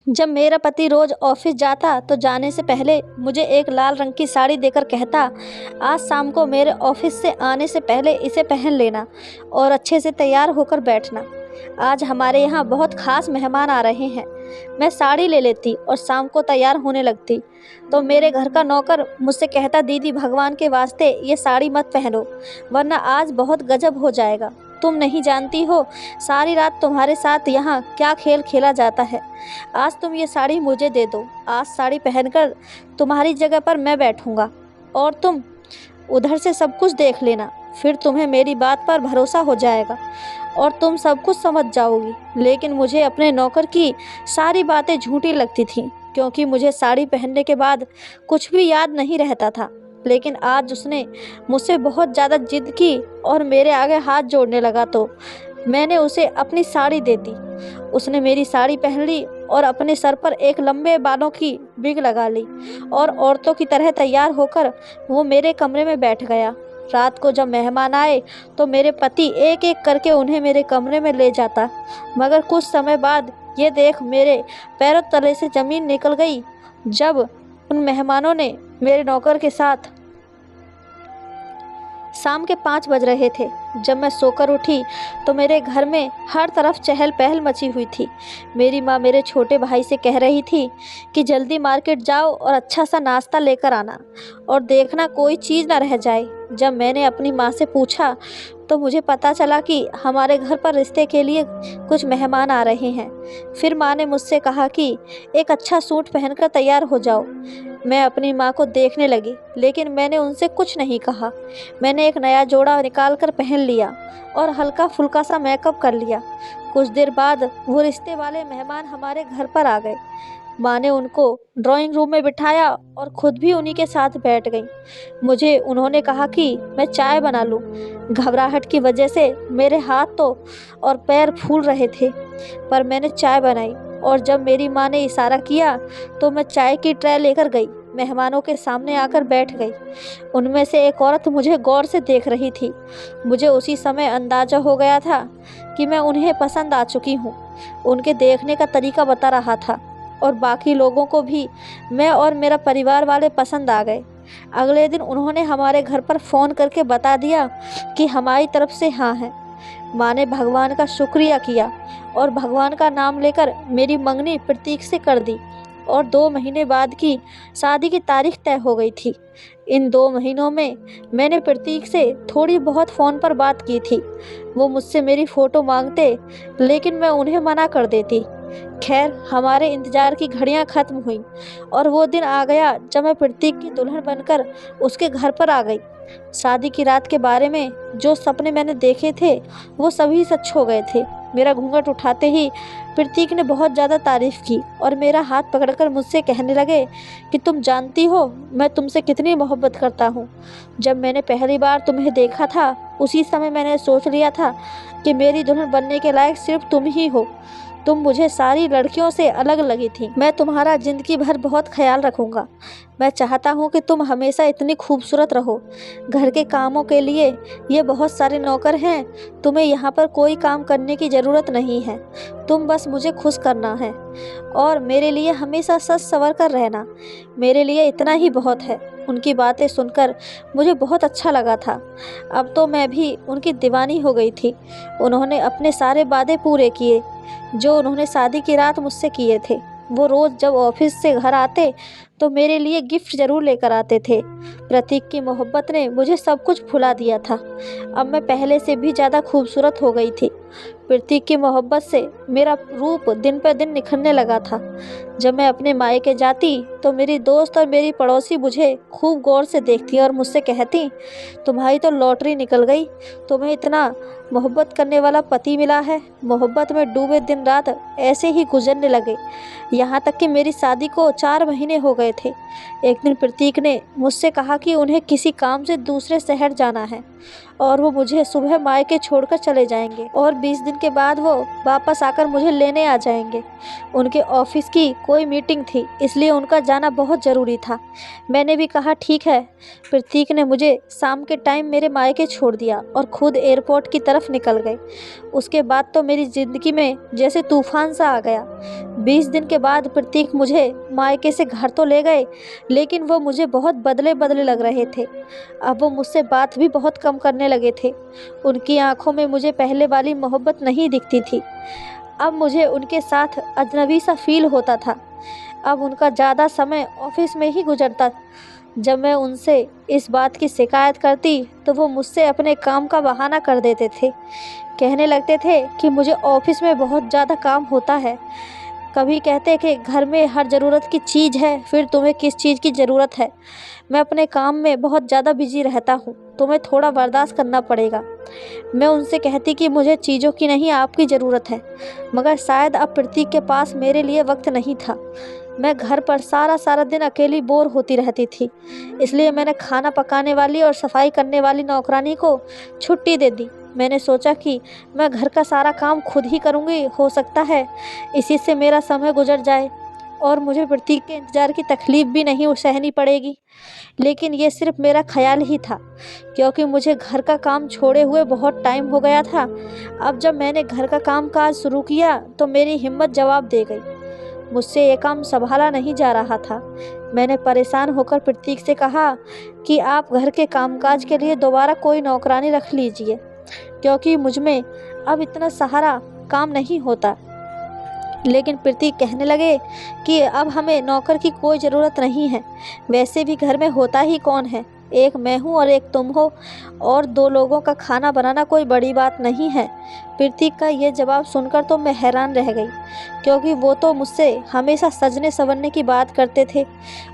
जब मेरा पति रोज ऑफिस जाता तो जाने से पहले मुझे एक लाल रंग की साड़ी देकर कहता, आज शाम को मेरे ऑफिस से आने से पहले इसे पहन लेना और अच्छे से तैयार होकर बैठना। आज हमारे यहाँ बहुत खास मेहमान आ रहे हैं। मैं साड़ी ले लेती और शाम को तैयार होने लगती तो मेरे घर का नौकर मुझसे कहता, दीदी भगवान के वास्ते ये साड़ी मत पहनो वरना आज बहुत गजब हो जाएगा। तुम नहीं जानती हो सारी रात तुम्हारे साथ यहाँ क्या खेल खेला जाता है। आज तुम ये साड़ी मुझे दे दो। आज साड़ी पहनकर तुम्हारी जगह पर मैं बैठूंगा और तुम उधर से सब कुछ देख लेना। फिर तुम्हें मेरी बात पर भरोसा हो जाएगा और तुम सब कुछ समझ जाओगी। लेकिन मुझे अपने नौकर की सारी बातें झूठी लगती थीं क्योंकि मुझे साड़ी पहनने के बाद कुछ भी याद नहीं रहता था। लेकिन आज उसने मुझसे बहुत ज़्यादा जिद की और मेरे आगे हाथ जोड़ने लगा तो मैंने उसे अपनी साड़ी दे दी। उसने मेरी साड़ी पहन ली और अपने सर पर एक लंबे बालों की विग लगा ली और औरतों की तरह तैयार होकर वो मेरे कमरे में बैठ गया। रात को जब मेहमान आए तो मेरे पति एक एक करके उन्हें मेरे कमरे में ले जाता, मगर कुछ समय बाद ये देख मेरे पैरों तले से ज़मीन निकल गई जब उन मेहमानों ने मेरे नौकर के साथ। शाम के 5 बज रहे थे। जब मैं सोकर उठी तो मेरे घर में हर तरफ चहल पहल मची हुई थी। मेरी माँ मेरे छोटे भाई से कह रही थी कि जल्दी मार्केट जाओ और अच्छा सा नाश्ता लेकर आना और देखना कोई चीज़ ना रह जाए। जब मैंने अपनी माँ से पूछा तो मुझे पता चला कि हमारे घर पर रिश्ते के लिए कुछ मेहमान आ रहे हैं। फिर माँ ने मुझसे कहा कि एक अच्छा सूट पहनकर तैयार हो जाओ। मैं अपनी माँ को देखने लगी लेकिन मैंने उनसे कुछ नहीं कहा। मैंने एक नया जोड़ा निकाल कर पहन लिया और हल्का फुल्का सा मेकअप कर लिया। कुछ देर बाद वो रिश्ते वाले मेहमान हमारे घर पर आ गए। माँ ने उनको ड्राइंग रूम में बिठाया और खुद भी उन्हीं के साथ बैठ गई। मुझे उन्होंने कहा कि मैं चाय बना लूं। घबराहट की वजह से मेरे हाथ तो और पैर फूल रहे थे, पर मैंने चाय बनाई और जब मेरी माँ ने इशारा किया तो मैं चाय की ट्रे लेकर गई। मेहमानों के सामने आकर बैठ गई। उनमें से एक औरत मुझे गौर से देख रही थी। मुझे उसी समय अंदाजा हो गया था कि मैं उन्हें पसंद आ चुकी हूँ। उनके देखने का तरीका बता रहा था और बाकी लोगों को भी मैं और मेरा परिवार वाले पसंद आ गए। अगले दिन उन्होंने हमारे घर पर फ़ोन करके बता दिया कि हमारी तरफ से हाँ है। माँ ने भगवान का शुक्रिया किया और भगवान का नाम लेकर मेरी मंगनी प्रतीक से कर दी और 2 महीने बाद की शादी की तारीख तय हो गई थी। इन 2 महीनों में मैंने प्रतीक से थोड़ी बहुत फ़ोन पर बात की थी। वो मुझसे मेरी फ़ोटो मांगते लेकिन मैं उन्हें मना कर देती। खैर हमारे इंतज़ार की घड़ियां ख़त्म हुईं और वो दिन आ गया जब मैं प्रतीक की दुल्हन बनकर उसके घर पर आ गई। शादी की रात के बारे में जो सपने मैंने देखे थे वो सभी सच हो गए थे। मेरा घूंघट उठाते ही प्रतीक ने बहुत ज़्यादा तारीफ़ की और मेरा हाथ पकड़कर मुझसे कहने लगे कि तुम जानती हो मैं तुमसे कितनी मोहब्बत करता हूँ। जब मैंने पहली बार तुम्हें देखा था उसी समय मैंने सोच लिया था कि मेरी दुल्हन बनने के लायक सिर्फ तुम ही हो। तुम मुझे सारी लड़कियों से अलग लगी थी। मैं तुम्हारा ज़िंदगी भर बहुत ख्याल रखूँगा। मैं चाहता हूँ कि तुम हमेशा इतनी खूबसूरत रहो। घर के कामों के लिए ये बहुत सारे नौकर हैं। तुम्हें यहाँ पर कोई काम करने की ज़रूरत नहीं है। तुम बस मुझे खुश करना है और मेरे लिए हमेशा सच संवर कर रहना। मेरे लिए इतना ही बहुत है। उनकी बातें सुनकर मुझे बहुत अच्छा लगा था। अब तो मैं भी उनकी दीवानी हो गई थी। उन्होंने अपने सारे वादे पूरे किए जो उन्होंने शादी की रात मुझसे किए थे। वो रोज़ जब ऑफिस से घर आते तो मेरे लिए गिफ्ट ज़रूर लेकर आते थे। प्रतीक की मोहब्बत ने मुझे सब कुछ भुला दिया था। अब मैं पहले से भी ज़्यादा खूबसूरत हो गई थी। प्रतीक की मोहब्बत से मेरा रूप दिन पर दिन निखरने लगा था। जब मैं अपने मायके जाती तो मेरी दोस्त और मेरी पड़ोसी मुझे खूब गौर से देखती और मुझसे कहती, तुम्हारी तो लॉटरी निकल गई। तुम्हें इतना मोहब्बत करने वाला पति मिला है। मोहब्बत में डूबे दिन रात ऐसे ही गुजरने लगे। यहाँ तक कि मेरी शादी को 4 महीने हो गए थे। एक दिन प्रतीक ने मुझसे कहा कि उन्हें किसी काम से दूसरे शहर जाना है और वो मुझे सुबह मायके छोड़कर चले जाएंगे और 20 दिन के बाद वो वापस आकर मुझे लेने आ जाएंगे। उनके ऑफिस की कोई मीटिंग थी इसलिए उनका जाना बहुत ज़रूरी था। मैंने भी कहा ठीक है। प्रतीक ने मुझे शाम के टाइम मेरे मायके छोड़ दिया और खुद एयरपोर्ट की तरफ निकल गए। उसके बाद तो मेरी ज़िंदगी में जैसे तूफान सा आ गया। 20 दिन के बाद प्रतीक मुझे मायके से घर तो ले गए, लेकिन वो मुझे बहुत बदले बदले लग रहे थे। अब वो मुझसे बात भी बहुत कम करने लगे थे। उनकी आंखों में मुझे पहले वाली मोहब्बत नहीं दिखती थी। अब मुझे उनके साथ अजनबी सा फील होता था। अब उनका ज़्यादा समय ऑफिस में ही गुजरता। जब मैं उनसे इस बात की शिकायत करती तो वो मुझसे अपने काम का बहाना कर देते थे। कहने लगते थे कि मुझे ऑफिस में बहुत ज़्यादा काम होता है। कभी कहते कि घर में हर ज़रूरत की चीज़ है, फिर तुम्हें किस चीज़ की ज़रूरत है? मैं अपने काम में बहुत ज़्यादा बिजी रहता हूँ, तुम्हें थोड़ा बर्दाश्त करना पड़ेगा। मैं उनसे कहती कि मुझे चीज़ों की नहीं, आपकी ज़रूरत है। मगर शायद अब प्रतीक के पास मेरे लिए वक्त नहीं था। मैं घर पर सारा सारा दिन अकेली बोर होती रहती थी। इसलिए मैंने खाना पकाने वाली और सफाई करने वाली नौकरानी को छुट्टी दे दी। मैंने सोचा कि मैं घर का सारा काम खुद ही करूँगी, हो सकता है इसी से मेरा समय गुजर जाए और मुझे प्रतीक के इंतज़ार की तकलीफ़ भी नहीं सहनी पड़ेगी। लेकिन ये सिर्फ मेरा ख़्याल ही था, क्योंकि मुझे घर का काम छोड़े हुए बहुत टाइम हो गया था। अब जब मैंने घर का काम काज शुरू किया तो मेरी हिम्मत जवाब दे गई। मुझसे ये काम संभाला नहीं जा रहा था। मैंने परेशान होकर प्रतीक से कहा कि आप घर के कामकाज के लिए दोबारा कोई नौकरानी रख लीजिए, क्योंकि मुझ में अब इतना सहारा काम नहीं होता। लेकिन प्रतीक कहने लगे कि अब हमें नौकर की कोई ज़रूरत नहीं है। वैसे भी घर में होता ही कौन है, एक मैं हूँ और एक तुम हो, और 2 लोगों का खाना बनाना कोई बड़ी बात नहीं है। प्रतीक का ये जवाब सुनकर तो मैं हैरान रह गई, क्योंकि वो तो मुझसे हमेशा सजने संवरने की बात करते थे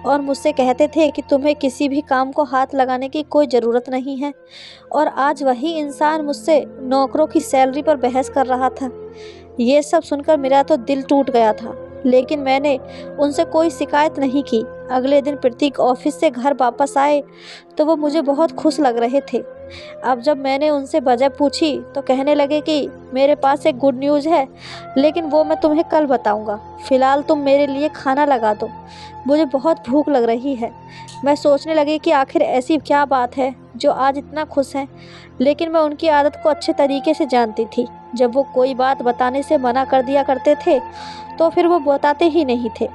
और मुझसे कहते थे कि तुम्हें किसी भी काम को हाथ लगाने की कोई ज़रूरत नहीं है। और आज वही इंसान मुझसे नौकरों की सैलरी पर बहस कर रहा था। ये सब सुनकर मेरा तो दिल टूट गया था, लेकिन मैंने उनसे कोई शिकायत नहीं की। अगले दिन प्रतीक ऑफिस से घर वापस आए तो वो मुझे बहुत खुश लग रहे थे। अब जब मैंने उनसे वजह पूछी तो कहने लगे कि मेरे पास एक गुड न्यूज़ है, लेकिन वो मैं तुम्हें कल बताऊंगा। फ़िलहाल तुम मेरे लिए खाना लगा दो, मुझे बहुत भूख लग रही है। मैं सोचने लगी कि आखिर ऐसी क्या बात है जो आज इतना खुश हैं, लेकिन मैं उनकी आदत को अच्छे तरीके से जानती थी। जब वो कोई बात बताने से मना कर दिया करते थे तो फिर वो बताते ही नहीं थे।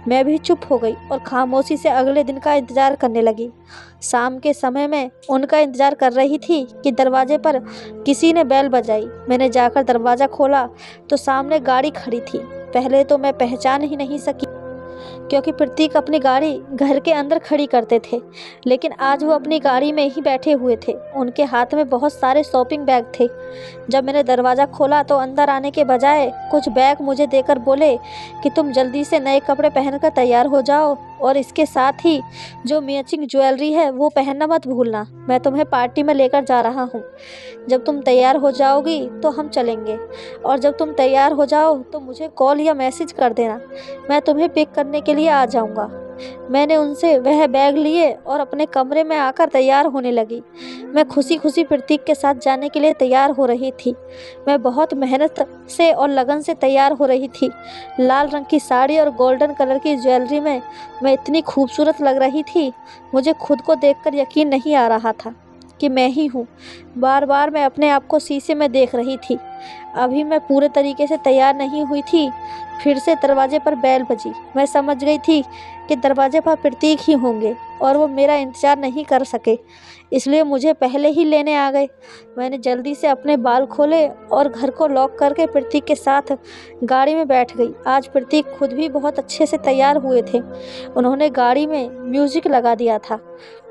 मैं भी चुप हो गई और खामोशी से अगले दिन का इंतज़ार करने लगी। शाम के समय में उनका इंतज़ार कर रही थी कि दरवाजे पर किसी ने बेल बजाई। मैंने जाकर दरवाज़ा खोला तो सामने गाड़ी खड़ी थी। पहले तो मैं पहचान ही नहीं सकी, क्योंकि प्रतीक अपनी गाड़ी घर के अंदर खड़ी करते थे, लेकिन आज वो अपनी गाड़ी में ही बैठे हुए थे। उनके हाथ में बहुत सारे शॉपिंग बैग थे। जब मैंने दरवाज़ा खोला तो अंदर आने के बजाय कुछ बैग मुझे देकर बोले कि तुम जल्दी से नए कपड़े पहनकर तैयार हो जाओ, और इसके साथ ही जो मैचिंग ज्वेलरी है वो पहनना मत भूलना। मैं तुम्हें पार्टी में लेकर जा रहा हूँ। जब तुम तैयार हो जाओगी तो हम चलेंगे, और जब तुम तैयार हो जाओ तो मुझे कॉल या मैसेज कर देना, मैं तुम्हें पिक करने के लिए आ जाऊँगा। मैंने उनसे वह बैग लिए और अपने कमरे में आकर तैयार होने लगी। मैं खुशी खुशी प्रतीक के साथ जाने के लिए तैयार हो रही थी। मैं बहुत मेहनत से और लगन से तैयार हो रही थी। लाल रंग की साड़ी और गोल्डन कलर की ज्वेलरी में मैं इतनी खूबसूरत लग रही थी, मुझे खुद को देखकर यकीन नहीं आ रहा था कि मैं ही हूँ। बार बार मैं अपने आप को शीशे में देख रही थी। अभी मैं पूरे तरीके से तैयार नहीं हुई थी। फिर से दरवाजे पर बेल बजी। मैं समझ गई थी कि दरवाजे पर प्रतीक ही होंगे और वो मेरा इंतज़ार नहीं कर सके, इसलिए मुझे पहले ही लेने आ गए। मैंने जल्दी से अपने बाल खोले और घर को लॉक करके प्रतीक के साथ गाड़ी में बैठ गई। आज प्रतीक खुद भी बहुत अच्छे से तैयार हुए थे। उन्होंने गाड़ी में म्यूज़िक लगा दिया था।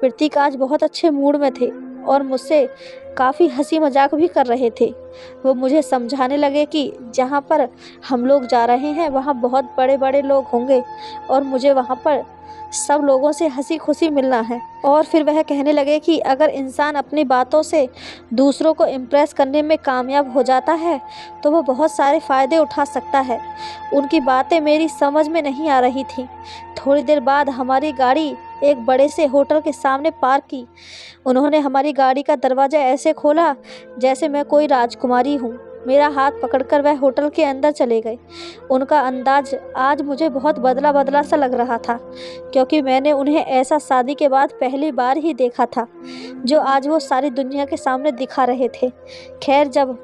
प्रतीक आज बहुत अच्छे मूड में थे और मुझसे काफ़ी हंसी मजाक भी कर रहे थे। वो मुझे समझाने लगे कि जहाँ पर हम लोग जा रहे हैं वहाँ बहुत बड़े बड़े लोग होंगे और मुझे वहाँ पर सब लोगों से हंसी खुशी मिलना है। और फिर वह कहने लगे कि अगर इंसान अपनी बातों से दूसरों को इम्प्रेस करने में कामयाब हो जाता है तो वो बहुत सारे फ़ायदे उठा सकता है। उनकी बातें मेरी समझ में नहीं आ रही थी। थोड़ी देर बाद हमारी गाड़ी एक बड़े से होटल के सामने पार्क की। उन्होंने हमारी गाड़ी का दरवाज़ा ऐसे खोला जैसे मैं कोई राजकुमारी हूँ। मेरा हाथ पकड़कर वह होटल के अंदर चले गए। उनका अंदाज आज मुझे बहुत बदला बदला सा लग रहा था, क्योंकि मैंने उन्हें ऐसा शादी के बाद पहली बार ही देखा था जो आज वो सारी दुनिया के सामने दिखा रहे थे। खैर, जब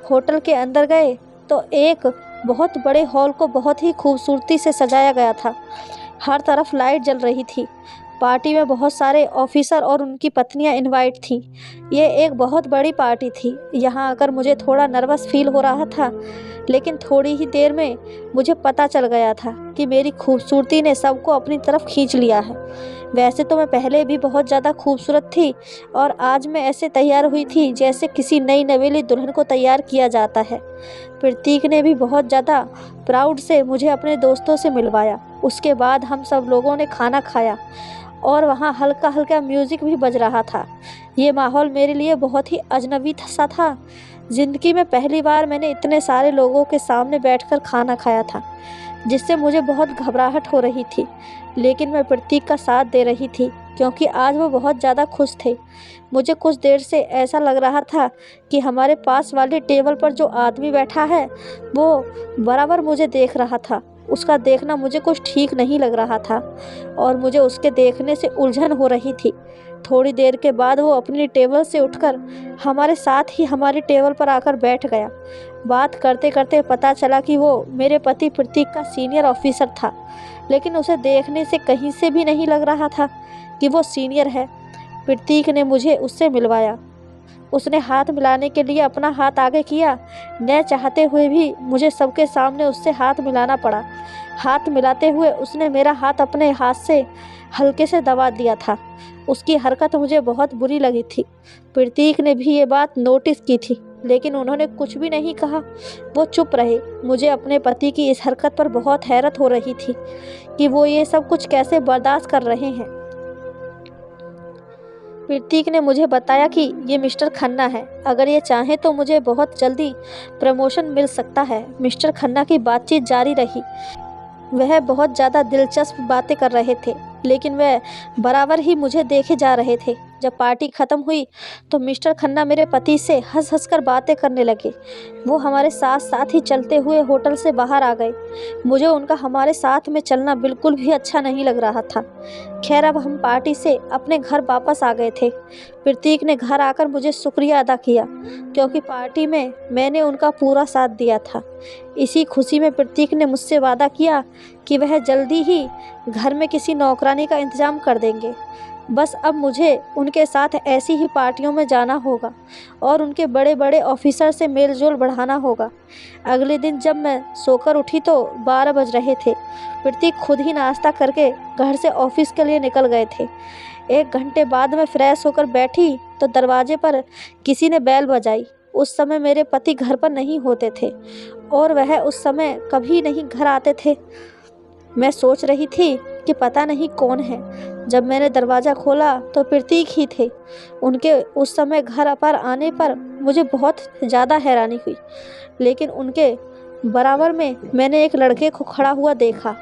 होटल के अंदर गए तो एक बहुत बड़े हॉल को बहुत ही खूबसूरती से सजाया गया था। हर तरफ लाइट जल रही थी। पार्टी में बहुत सारे ऑफिसर और उनकी पत्नियां इनवाइट थीं। ये एक बहुत बड़ी पार्टी थी। यहाँ आकर मुझे थोड़ा नर्वस फील हो रहा था, लेकिन थोड़ी ही देर में मुझे पता चल गया था कि मेरी खूबसूरती ने सबको अपनी तरफ खींच लिया है। वैसे तो मैं पहले भी बहुत ज़्यादा खूबसूरत थी और आज मैं ऐसे तैयार हुई थी जैसे किसी नई नवेली दुल्हन को तैयार किया जाता है। प्रतीक ने भी बहुत ज़्यादा प्राउड से मुझे अपने दोस्तों से मिलवाया। उसके बाद हम सब लोगों ने खाना खाया और वहाँ हल्का हल्का म्यूज़िक भी बज रहा था। ये माहौल मेरे लिए बहुत ही अजनबी सा था। ज़िंदगी में पहली बार मैंने इतने सारे लोगों के सामने बैठकर खाना खाया था, जिससे मुझे बहुत घबराहट हो रही थी। लेकिन मैं प्रतीक का साथ दे रही थी क्योंकि आज वो बहुत ज़्यादा खुश थे। मुझे कुछ देर से ऐसा लग रहा था कि हमारे पास वाले टेबल पर जो आदमी बैठा है वो बराबर मुझे देख रहा था। उसका देखना मुझे कुछ ठीक नहीं लग रहा था और मुझे उसके देखने से उलझन हो रही थी। थोड़ी देर के बाद वो अपनी टेबल से उठकर हमारे साथ ही हमारी टेबल पर आकर बैठ गया। बात करते करते पता चला कि वो मेरे पति प्रतीक का सीनियर ऑफिसर था, लेकिन उसे देखने से कहीं से भी नहीं लग रहा था कि वो सीनियर है। प्रतीक ने मुझे उससे मिलवाया। उसने हाथ मिलाने के लिए अपना हाथ आगे किया। न चाहते हुए भी मुझे सबके सामने उससे हाथ मिलाना पड़ा। हाथ मिलाते हुए उसने मेरा हाथ अपने हाथ से हल्के से दबा दिया था। उसकी हरकत मुझे बहुत बुरी लगी थी। प्रतीक ने भी ये बात नोटिस की थी, लेकिन उन्होंने कुछ भी नहीं कहा। वो चुप रहे। मुझे अपने पति की इस हरकत पर बहुत हैरत हो रही थी कि वो ये सब कुछ कैसे बर्दाश्त कर रहे हैं। प्रतीक ने मुझे बताया कि ये मिस्टर खन्ना है। अगर ये चाहें तो मुझे बहुत जल्दी प्रमोशन मिल सकता है। मिस्टर खन्ना की बातचीत जारी रही। वह बहुत ज़्यादा दिलचस्प बातें कर रहे थे, लेकिन वह बराबर ही मुझे देखे जा रहे थे। जब पार्टी ख़त्म हुई तो मिस्टर खन्ना मेरे पति से हंस हंस कर बातें करने लगे। वो हमारे साथ साथ ही चलते हुए होटल से बाहर आ गए। मुझे उनका हमारे साथ में चलना बिल्कुल भी अच्छा नहीं लग रहा था। खैर, अब हम पार्टी से अपने घर वापस आ गए थे। प्रतीक ने घर आकर मुझे शुक्रिया अदा किया क्योंकि पार्टी में मैंने उनका पूरा साथ दिया था। इसी खुशी में प्रतीक ने मुझसे वादा किया कि वह जल्दी ही घर में किसी नौकरानी का इंतज़ाम कर देंगे। बस अब मुझे उनके साथ ऐसी ही पार्टियों में जाना होगा और उनके बड़े बड़े ऑफिसर से मेल जोल बढ़ाना होगा। अगले दिन जब मैं सोकर उठी तो 12 बज रहे थे। प्रतीक खुद ही नाश्ता करके घर से ऑफिस के लिए निकल गए थे। 1 घंटे बाद मैं फ्रेश होकर बैठी तो दरवाजे पर किसी ने बेल बजाई। उस समय मेरे पति घर पर नहीं होते थे और वह उस समय कभी नहीं घर आते थे। मैं सोच रही थी कि पता नहीं कौन है। जब मैंने दरवाज़ा खोला तो प्रतीक ही थे। उनके उस समय घर पर आने पर मुझे बहुत ज़्यादा हैरानी हुई, लेकिन उनके बराबर में मैंने एक लड़के को खड़ा हुआ देखा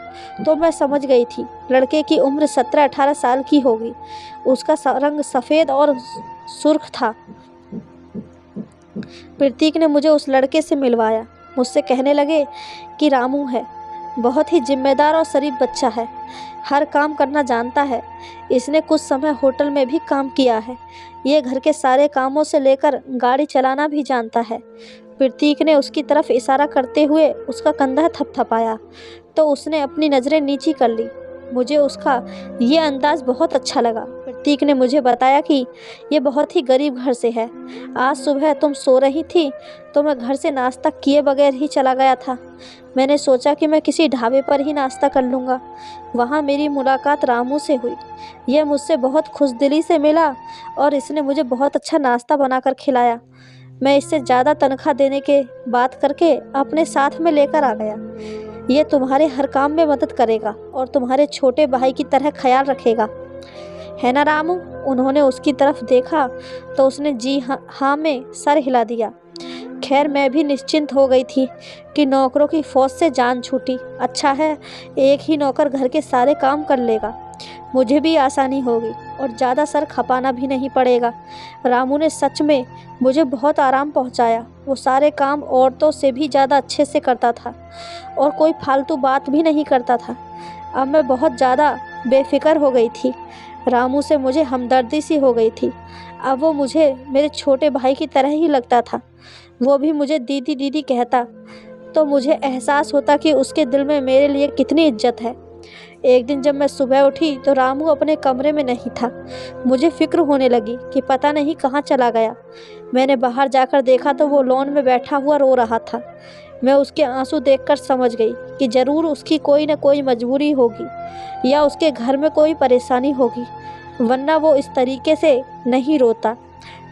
तो मैं समझ गई थी लड़के की उम्र 17-18 साल की होगी। उसका रंग सफ़ेद और सुर्ख था। प्रतीक ने मुझे उस लड़के से मिलवाया। मुझसे कहने लगे कि रामू है, बहुत ही जिम्मेदार और शरीफ बच्चा है, हर काम करना जानता है। इसने कुछ समय होटल में भी काम किया है। ये घर के सारे कामों से लेकर गाड़ी चलाना भी जानता है। प्रतीक ने उसकी तरफ इशारा करते हुए उसका कंधा थपथपाया तो उसने अपनी नज़रें नीची कर ली। मुझे उसका ये अंदाज़ बहुत अच्छा लगा। प्रतीक ने मुझे बताया कि ये बहुत ही गरीब घर से है। आज सुबह तुम सो रही थी तो मैं घर से नाश्ता किए बगैर ही चला गया था। मैंने सोचा कि मैं किसी ढाबे पर ही नाश्ता कर लूँगा। वहाँ मेरी मुलाकात रामू से हुई। यह मुझसे बहुत खुशदिली से मिला और इसने मुझे बहुत अच्छा नाश्ता बनाकर खिलाया। मैं इससे ज़्यादा तनख्वाह देने के बात करके अपने साथ में लेकर आ गया। ये तुम्हारे हर काम में मदद करेगा और तुम्हारे छोटे भाई की तरह ख्याल रखेगा, है ना रामू? उन्होंने उसकी तरफ देखा तो उसने जी हाँ में सर हिला दिया। खैर, मैं भी निश्चिंत हो गई थी कि नौकरों की फौज से जान छूटी। अच्छा है, एक ही नौकर घर के सारे काम कर लेगा। मुझे भी आसानी होगी और ज़्यादा सर खपाना भी नहीं पड़ेगा। रामू ने सच में मुझे बहुत आराम पहुंचाया। वो सारे काम औरतों से भी ज़्यादा अच्छे से करता था और कोई फालतू बात भी नहीं करता था। अब मैं बहुत ज़्यादा बेफिक्र हो गई थी। रामू से मुझे हमदर्दी सी हो गई थी। अब वो मुझे मेरे छोटे भाई की तरह ही लगता था। वो भी मुझे दीदी दीदी कहता। तो मुझे एहसास होता कि उसके दिल में मेरे लिए कितनी इज्जत है। एक दिन जब मैं सुबह उठी तो रामू अपने कमरे में नहीं था। मुझे फिक्र होने लगी कि पता नहीं कहाँ चला गया। मैंने बाहर जाकर देखा तो वो लॉन में बैठा हुआ रो रहा था। मैं उसके आंसू देखकर समझ गई कि ज़रूर उसकी कोई न कोई मजबूरी होगी या उसके घर में कोई परेशानी होगी, वरना वो इस तरीके से नहीं रोता।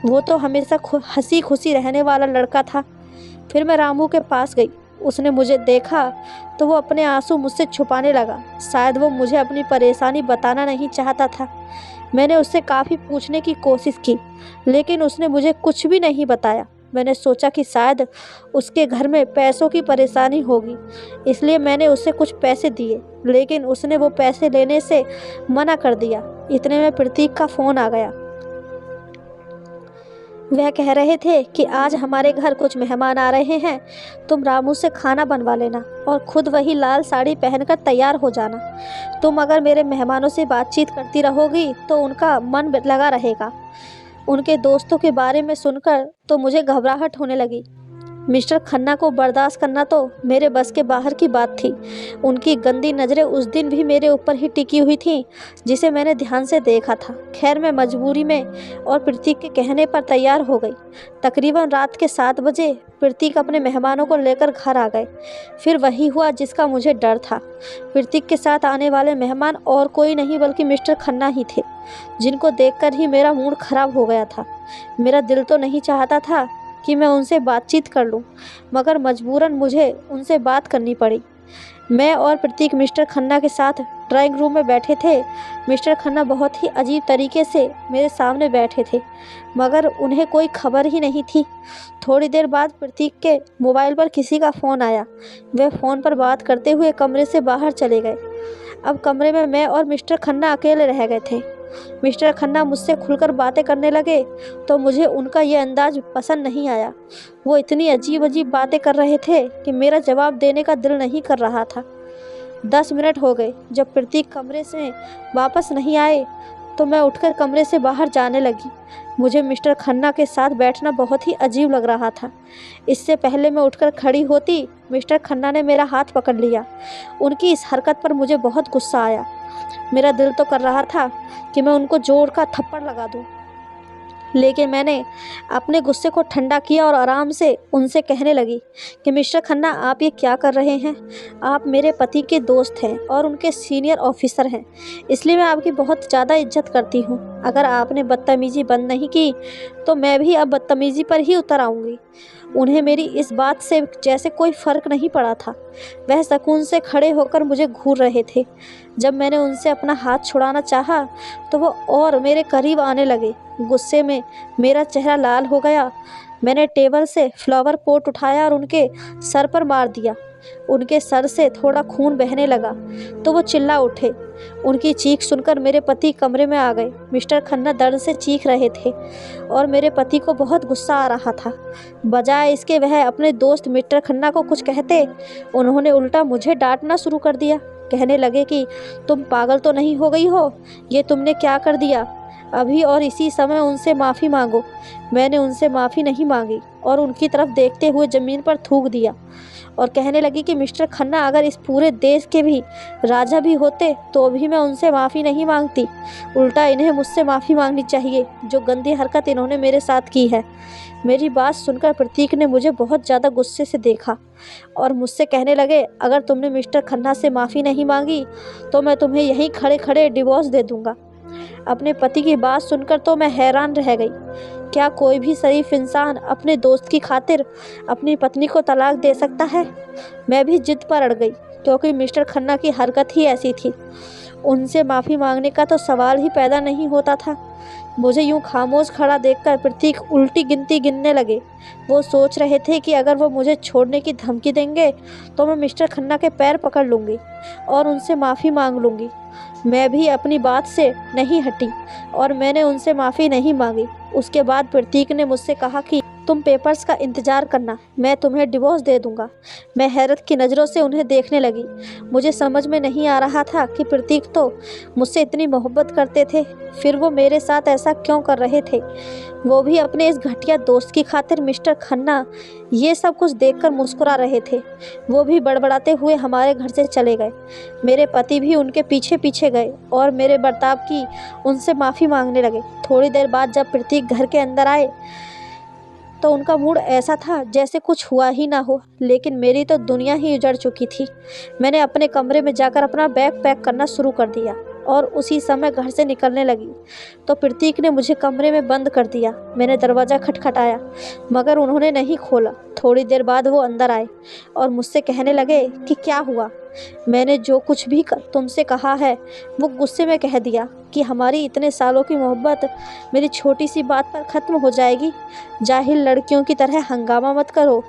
वो तो हमेशा हंसी खुशी रहने वाला लड़का था। फिर मैं रामू के पास गई। उसने मुझे देखा तो वो अपने आंसू मुझसे छुपाने लगा। शायद वो मुझे अपनी परेशानी बताना नहीं चाहता था। मैंने उससे काफ़ी पूछने की कोशिश की, लेकिन उसने मुझे कुछ भी नहीं बताया। मैंने सोचा कि शायद उसके घर में पैसों की परेशानी होगी, इसलिए मैंने उसे कुछ पैसे दिए, लेकिन उसने वो पैसे लेने से मना कर दिया। इतने में प्रतीक का फ़ोन आ गया। वह कह रहे थे कि आज हमारे घर कुछ मेहमान आ रहे हैं, तुम रामू से खाना बनवा लेना और खुद वही लाल साड़ी पहनकर तैयार हो जाना। तुम अगर मेरे मेहमानों से बातचीत करती रहोगी तो उनका मन लगा रहेगा। उनके दोस्तों के बारे में सुनकर तो मुझे घबराहट होने लगी। मिस्टर खन्ना को बर्दाश्त करना तो मेरे बस के बाहर की बात थी। उनकी गंदी नज़रें उस दिन भी मेरे ऊपर ही टिकी हुई थीं, जिसे मैंने ध्यान से देखा था। खैर, मैं मजबूरी में और प्रतीक के कहने पर तैयार हो गई। तकरीबन रात के 7 बजे प्रतीक अपने मेहमानों को लेकर घर आ गए। फिर वही हुआ जिसका मुझे डर था। प्रतीक के साथ आने वाले मेहमान और कोई नहीं बल्कि मिस्टर खन्ना ही थे, जिनको देखकर ही मेरा मूड खराब हो गया था। मेरा दिल तो नहीं चाहता था कि मैं उनसे बातचीत कर लूं, मगर मजबूरन मुझे उनसे बात करनी पड़ी। मैं और प्रतीक मिस्टर खन्ना के साथ ड्राइंग रूम में बैठे थे। मिस्टर खन्ना बहुत ही अजीब तरीके से मेरे सामने बैठे थे, मगर उन्हें कोई खबर ही नहीं थी। थोड़ी देर बाद प्रतीक के मोबाइल पर किसी का फ़ोन आया। वे फ़ोन पर बात करते हुए कमरे से बाहर चले गए। अब कमरे में मैं और मिस्टर खन्ना अकेले रह गए थे। मिस्टर खन्ना मुझसे खुलकर बातें करने लगे तो मुझे उनका ये अंदाज पसंद नहीं आया। वो इतनी अजीब अजीब बातें कर रहे थे कि मेरा जवाब देने का दिल नहीं कर रहा था। 10 मिनट हो गए। जब प्रतीक कमरे से वापस नहीं आए तो मैं उठकर कमरे से बाहर जाने लगी। मुझे मिस्टर खन्ना के साथ बैठना बहुत ही अजीब लग रहा था। इससे पहले मैं उठकर खड़ी होती, मिस्टर खन्ना ने मेरा हाथ पकड़ लिया। उनकी इस हरकत पर मुझे बहुत गुस्सा आया। मेरा दिल तो कर रहा था कि मैं उनको जोर का थप्पड़ लगा दूं, लेकिन मैंने अपने गुस्से को ठंडा किया और आराम से उनसे कहने लगी कि मिस्टर खन्ना, आप ये क्या कर रहे हैं? आप मेरे पति के दोस्त हैं और उनके सीनियर ऑफिसर हैं, इसलिए मैं आपकी बहुत ज़्यादा इज्जत करती हूँ। अगर आपने बदतमीज़ी बंद नहीं की तो मैं भी अब बदतमीज़ी पर ही उतर आऊँगी। उन्हें मेरी इस बात से जैसे कोई फ़र्क नहीं पड़ा था। वह सुकून से खड़े होकर मुझे घूर रहे थे। जब मैंने उनसे अपना हाथ छुड़ाना चाहा तो वो और मेरे करीब आने लगे। गुस्से में मेरा चेहरा लाल हो गया। मैंने टेबल से फ्लावर पॉट उठाया और उनके सर पर मार दिया। उनके सर से थोड़ा खून बहने लगा तो वो चिल्ला उठे। उनकी चीख सुनकर मेरे पति कमरे में आ गए। मिस्टर खन्ना दर्द से चीख रहे थे और मेरे पति को बहुत गुस्सा आ रहा था। बजाय इसके वह अपने दोस्त मिस्टर खन्ना को कुछ कहते, उन्होंने उल्टा मुझे डांटना शुरू कर दिया। कहने लगे कि तुम पागल तो नहीं हो गई हो? ये तुमने क्या कर दिया? अभी और इसी समय उनसे माफ़ी मांगो। मैंने उनसे माफ़ी नहीं मांगी और उनकी तरफ देखते हुए ज़मीन पर थूक दिया और कहने लगी कि मिस्टर खन्ना, अगर इस पूरे देश के भी राजा भी होते तो भी मैं उनसे माफ़ी नहीं मांगती। उल्टा इन्हें मुझसे माफ़ी मांगनी चाहिए, जो गंदी हरकत इन्होंने मेरे साथ की है। मेरी बात सुनकर प्रतीक ने मुझे बहुत ज़्यादा गुस्से से देखा और मुझसे कहने लगे, अगर तुमने मिस्टर खन्ना से माफ़ी नहीं मांगी तो मैं तुम्हें यहीं खड़े खड़े डिवोर्स दे दूँगा। अपने पति की बात सुनकर तो मैं हैरान रह गई। क्या कोई भी शरीफ इंसान अपने दोस्त की खातिर अपनी पत्नी को तलाक दे सकता है? मैं भी जिद पर अड़ गई, क्योंकि मिस्टर खन्ना की हरकत ही ऐसी थी। उनसे माफ़ी मांगने का तो सवाल ही पैदा नहीं होता था। मुझे यूं खामोश खड़ा देखकर प्रतीक उल्टी गिनती गिनने लगे। वो सोच रहे थे कि अगर वो मुझे छोड़ने की धमकी देंगे तो मैं मिस्टर खन्ना के पैर पकड़ लूँगी और उनसे माफ़ी मांग लूँगी। मैं भी अपनी बात से नहीं हटी और मैंने उनसे माफ़ी नहीं मांगी। उसके बाद प्रतीक ने मुझसे कहा कि तुम पेपर्स का इंतज़ार करना, मैं तुम्हें डिवोर्स दे दूंगा। मैं हैरत की नज़रों से उन्हें देखने लगी। मुझे समझ में नहीं आ रहा था कि प्रतीक तो मुझसे इतनी मोहब्बत करते थे, फिर वो मेरे साथ ऐसा क्यों कर रहे थे, वो भी अपने इस घटिया दोस्त की खातिर। मिस्टर खन्ना ये सब कुछ देखकर मुस्कुरा रहे थे। वो भी बड़बड़ाते हुए हमारे घर से चले गए। मेरे पति भी उनके पीछे पीछे गए और मेरे बर्ताव की उनसे माफ़ी मांगने लगे। थोड़ी देर बाद जब प्रतीक घर के अंदर आए तो उनका मूड ऐसा था जैसे कुछ हुआ ही ना हो, लेकिन मेरी तो दुनिया ही उजड़ चुकी थी। मैंने अपने कमरे में जाकर अपना बैग पैक करना शुरू कर दिया और उसी समय घर से निकलने लगी तो प्रतीक ने मुझे कमरे में बंद कर दिया। मैंने दरवाज़ा खटखटाया मगर उन्होंने नहीं खोला। थोड़ी देर बाद वो अंदर आए और मुझसे कहने लगे कि क्या हुआ। मैंने जो कुछ भी तुमसे कहा है वो गुस्से में कह दिया कि हमारी इतने सालों की मोहब्बत मेरी छोटी सी बात पर ख़त्म हो जाएगी। जाहिल लड़कियों की तरह हंगामा मत करो,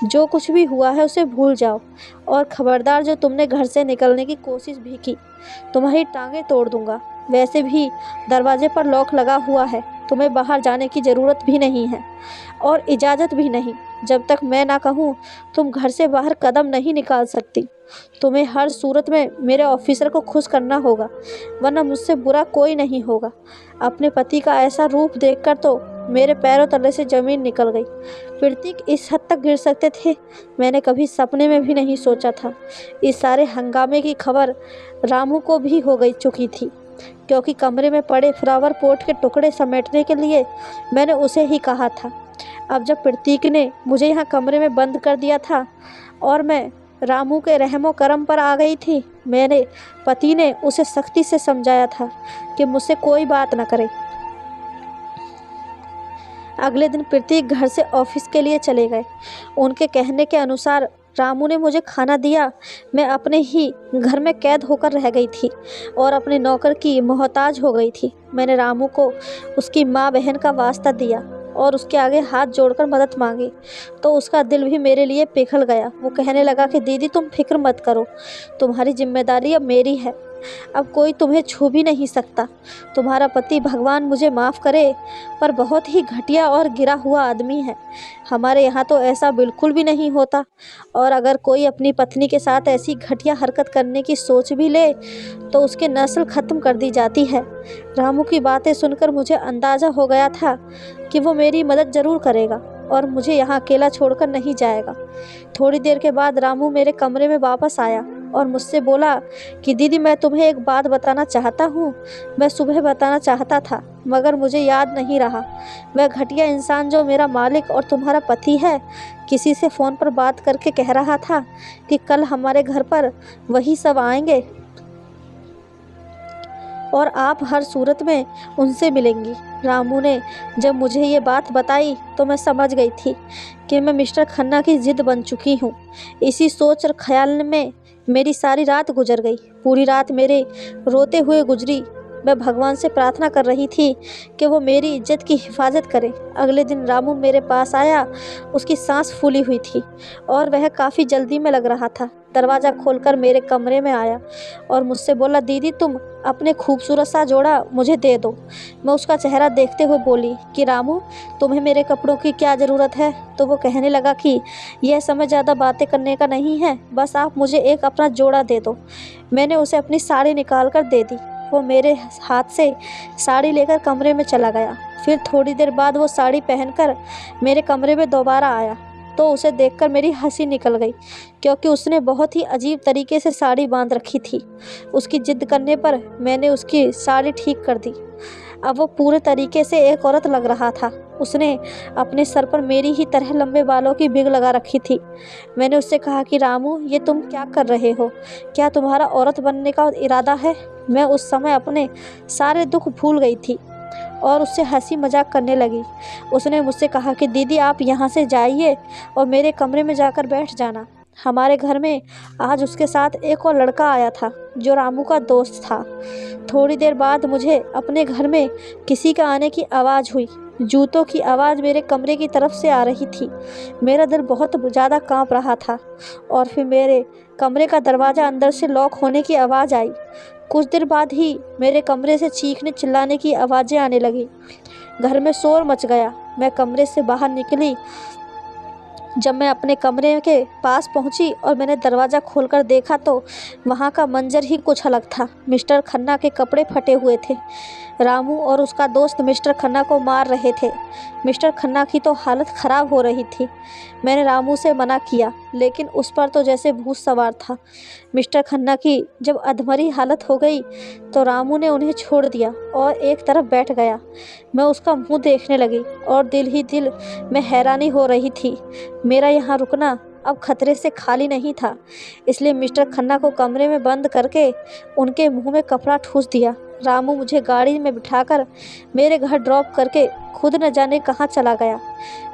जो कुछ भी हुआ है उसे भूल जाओ और ख़बरदार जो तुमने घर से निकलने की कोशिश भी की तुम्हारी टांगें तोड़ दूंगा। वैसे भी दरवाजे पर लॉक लगा हुआ है, तुम्हें बाहर जाने की ज़रूरत भी नहीं है और इजाज़त भी नहीं। जब तक मैं ना कहूँ तुम घर से बाहर कदम नहीं निकाल सकती। तुम्हें हर सूरत में मेरे ऑफिसर को खुश करना होगा, वरना मुझसे बुरा कोई नहीं होगा। अपने पति का ऐसा रूप देखकर तो मेरे पैरों तले से ज़मीन निकल गई। प्रतीक इस हद तक गिर सकते थे, मैंने कभी सपने में भी नहीं सोचा था। इस सारे हंगामे की खबर रामू को भी हो गई चुकी थी, क्योंकि कमरे में पड़े फ्लावर पॉट के टुकड़े समेटने के लिए मैंने उसे ही कहा था। अब जब प्रतीक ने मुझे यहाँ कमरे में बंद कर दिया था और मैं रामू के रहमो करम पर आ गई थी, मेरे पति ने उसे सख्ती से समझाया था कि मुझसे कोई बात न करे। अगले दिन प्रतीक घर से ऑफिस के लिए चले गए। उनके कहने के अनुसार रामू ने मुझे खाना दिया। मैं अपने ही घर में कैद होकर रह गई थी और अपने नौकर की मोहताज हो गई थी। मैंने रामू को उसकी माँ बहन का वास्ता दिया और उसके आगे हाथ जोड़कर मदद मांगी तो उसका दिल भी मेरे लिए पिघल गया। वो कहने लगा कि दीदी तुम फिक्र मत करो, तुम्हारी जिम्मेदारी अब मेरी है, अब कोई तुम्हें छू भी नहीं सकता। तुम्हारा पति भगवान मुझे माफ़ करे पर बहुत ही घटिया और गिरा हुआ आदमी है। हमारे यहाँ तो ऐसा बिल्कुल भी नहीं होता और अगर कोई अपनी पत्नी के साथ ऐसी घटिया हरकत करने की सोच भी ले तो उसकी नस्ल ख़त्म कर दी जाती है। रामू की बातें सुनकर मुझे अंदाज़ा हो गया था कि वो मेरी मदद ज़रूर करेगा और मुझे यहाँ अकेला छोड़कर नहीं जाएगा। थोड़ी देर के बाद रामू मेरे कमरे में वापस आया और मुझसे बोला कि दीदी मैं तुम्हें एक बात बताना चाहता हूँ। मैं सुबह बताना चाहता था मगर मुझे याद नहीं रहा। वह घटिया इंसान जो मेरा मालिक और तुम्हारा पति है किसी से फ़ोन पर बात करके कह रहा था कि कल हमारे घर पर वही सब आएंगे और आप हर सूरत में उनसे मिलेंगी। रामू ने जब मुझे ये बात बताई तो मैं समझ गई थी कि मैं मिस्टर खन्ना की ज़िद बन चुकी हूँ। इसी सोच और ख्याल में मेरी सारी रात गुजर गई। पूरी रात मेरे रोते हुए गुजरी। मैं भगवान से प्रार्थना कर रही थी कि वो मेरी इज्जत की हिफाजत करे। अगले दिन रामू मेरे पास आया। उसकी सांस फूली हुई थी और वह काफ़ी जल्दी में लग रहा था। दरवाज़ा खोलकर मेरे कमरे में आया और मुझसे बोला दीदी तुम अपने खूबसूरत सा जोड़ा मुझे दे दो। मैं उसका चेहरा देखते हुए बोली कि रामू तुम्हें मेरे कपड़ों की क्या ज़रूरत है। तो वो कहने लगा कि यह समय ज़्यादा बातें करने का नहीं है, बस आप मुझे एक अपना जोड़ा दे दो। मैंने उसे अपनी साड़ी निकाल कर दे दी। वो मेरे हाथ से साड़ी लेकर कमरे में चला गया। फिर थोड़ी देर बाद वो साड़ी पहनकर मेरे कमरे में दोबारा आया तो उसे देखकर मेरी हंसी निकल गई, क्योंकि उसने बहुत ही अजीब तरीके से साड़ी बांध रखी थी। उसकी जिद करने पर मैंने उसकी साड़ी ठीक कर दी। अब वो पूरे तरीके से एक औरत लग रहा था। उसने अपने सर पर मेरी ही तरह लंबे बालों की बिग लगा रखी थी। मैंने उससे कहा कि रामू ये तुम क्या कर रहे हो, क्या तुम्हारा औरत बनने का इरादा है। मैं उस समय अपने सारे दुख भूल गई थी और उससे हंसी मजाक करने लगी। उसने मुझसे कहा कि दीदी आप यहाँ से जाइए और मेरे कमरे में जाकर बैठ जाना। हमारे घर में आज उसके साथ एक और लड़का आया था जो रामू का दोस्त था। थोड़ी देर बाद मुझे अपने घर में किसी का आने की आवाज़ हुई। जूतों की आवाज़ मेरे कमरे की तरफ से आ रही थी। मेरा दिल बहुत ज़्यादा कांप रहा था और फिर मेरे कमरे का दरवाज़ा अंदर से लॉक होने की आवाज़ आई। कुछ देर बाद ही मेरे कमरे से चीखने चिल्लाने की आवाज़ें आने लगी। घर में शोर मच गया। मैं कमरे से बाहर निकली। जब मैं अपने कमरे के पास पहुंची और मैंने दरवाज़ा खोलकर देखा तो वहां का मंजर ही कुछ अलग था। मिस्टर खन्ना के कपड़े फटे हुए थे। रामू और उसका दोस्त मिस्टर खन्ना को मार रहे थे। मिस्टर खन्ना की तो हालत ख़राब हो रही थी। मैंने रामू से मना किया, लेकिन उस पर तो जैसे भूत सवार था। मिस्टर खन्ना की जब अधमरी हालत हो गई तो रामू ने उन्हें छोड़ दिया और एक तरफ बैठ गया। मैं उसका मुंह देखने लगी और दिल ही दिल में हैरानी हो रही थी। मेरा यहाँ रुकना अब खतरे से खाली नहीं था, इसलिए मिस्टर खन्ना को कमरे में बंद करके उनके मुंह में कपड़ा ठूस दिया। रामू मुझे गाड़ी में बिठाकर मेरे घर ड्रॉप करके खुद न जाने कहाँ चला गया।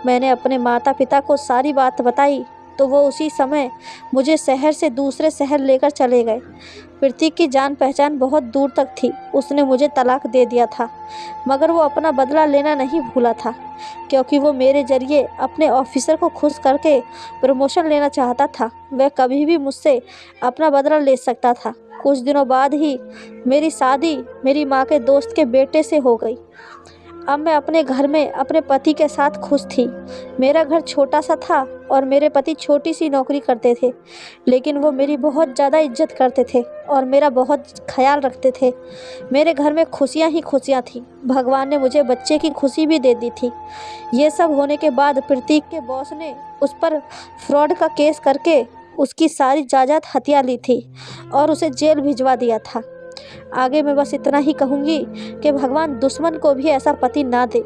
मैंने अपने माता पिता को सारी बात बताई तो वो उसी समय मुझे शहर से दूसरे शहर लेकर चले गए। प्रतीक की जान पहचान बहुत दूर तक थी। उसने मुझे तलाक दे दिया था, मगर वो अपना बदला लेना नहीं भूला था, क्योंकि वो मेरे जरिए अपने ऑफिसर को खुश करके प्रमोशन लेना चाहता था। वह कभी भी मुझसे अपना बदला ले सकता था। कुछ दिनों बाद ही मेरी शादी मेरी माँ के दोस्त के बेटे से हो गई। अब मैं अपने घर में अपने पति के साथ खुश थी। मेरा घर छोटा सा था और मेरे पति छोटी सी नौकरी करते थे, लेकिन वो मेरी बहुत ज़्यादा इज्जत करते थे और मेरा बहुत ख्याल रखते थे। मेरे घर में खुशियाँ ही खुशियाँ थीं। भगवान ने मुझे बच्चे की खुशी भी दे दी थी। ये सब होने के बाद प्रतीक के बॉस ने उस पर फ्रॉड का केस करके उसकी सारी जायदाद हथिया ली थी और उसे जेल भिजवा दिया था। आगे मैं बस इतना ही कहूँगी कि भगवान दुश्मन को भी ऐसा पति ना दे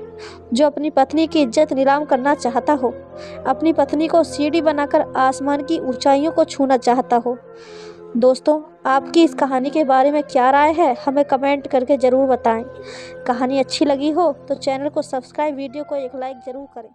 जो अपनी पत्नी की इज्जत नीलाम करना चाहता हो, अपनी पत्नी को सीढ़ी बनाकर आसमान की ऊंचाइयों को छूना चाहता हो। दोस्तों, आपकी इस कहानी के बारे में क्या राय है, हमें कमेंट करके ज़रूर बताएं। कहानी अच्छी लगी हो तो चैनल को सब्सक्राइब, वीडियो को एक लाइक ज़रूर करें।